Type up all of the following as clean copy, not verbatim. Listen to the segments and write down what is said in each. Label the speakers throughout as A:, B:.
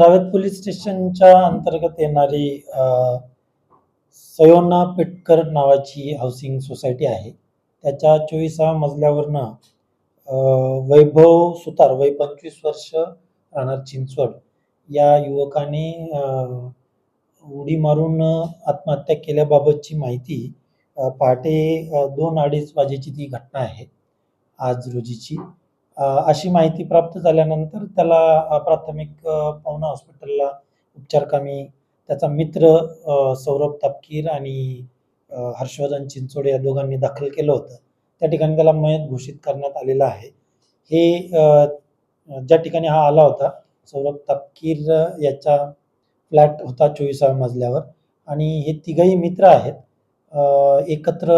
A: Ravet police स्टेशनच्या अंतर्गत येणारी सयोना पेटकर नावाची हाऊसिंग सोसायटी आहे. त्याच्या 24व्या मजल्यावरनं वैभव सुतार वय 25 वर्ष राहणार चिंचवड या युवकाने उडी मारून आत्महत्या केल्याबाबतची माहिती पहाटे 2:30 वाजेची ती घटना आहे आज रोजीची. अशी माहिती प्राप्त झाल्यानंतर त्याला प्राथमिक पवना हॉस्पिटलला उपचारकामी त्याचा मित्र सौरभ तापकीर आणि हर्षवर्धन चिंचोडे या दोघांनी दाखल केलं होतं. त्या ठिकाणी त्याला मयत घोषित करण्यात आलेलं आहे. हे ज्या ठिकाणी हा आला होता सौरभ तापकीर याचा फ्लॅट होता 24व्या मजल्यावर आणि हे तिघही मित्र आहेत. एकत्र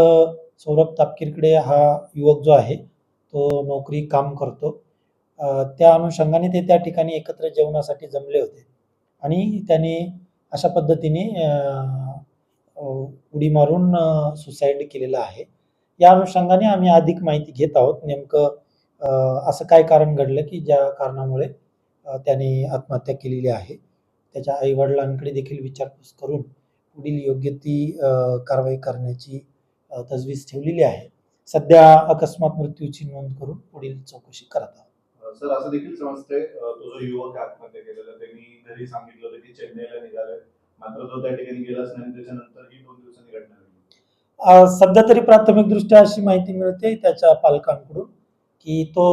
A: सौरभ तापकीरकडे हा युवक जो आहे तो नोकरी काम करतो. त्या अनुषंगाने ते त्या ठिकाणी एकत्र जेवणासाठी जमले होते आणि त्याने अशा पद्धतीने उडी मारून सुसाईड केलेला आहे. या अनुषंगाने आम्ही अधिक माहिती घेत आहोत. नेमकं असं काय कारण घडलं की ज्या कारणामुळे त्याने आत्महत्या केलेली आहे. त्याच्या आईवडिलांकडे देखील विचारपूस करून पुढील योग्य ती कारवाई करण्याची तजवीज ठेवलेली आहे. सध्या अकस्मात मृत्यूची नोंद करून पुढील चौकशी करत आहोत.
B: सर, असं देखील समजते तो जो युवक आत्महत्या केलेला त्यांनी घरी सांगितलं होतं की चेन्नईला निघालाय, मात्र तो त्या ठिकाणी गेलाच नाही. त्याच्यानंतर ही 2 दिवसांनी घटना घडली.
A: सध्या तरी प्राथमिक दृष्ट्या अशी माहिती मिळते त्याच्या पालकांकडून की तो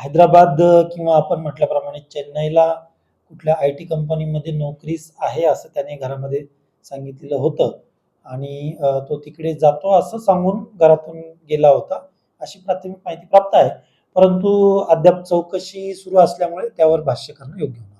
A: हैदराबाद किंवा आपण म्हटल्याप्रमाणे चेन्नईला कुठल्या IT कंपनीमध्ये नोकरीस आहे असं त्याने घरामध्ये सांगितलेलं होतं आणि तो तिकडे जातो असं सांगून घरातून गेला होता अशी प्राथमिक माहिती प्राप्त आहे. परंतु अद्याप चौकशी सुरू असल्यामुळे त्यावर भाष्य करणं योग्य होणार.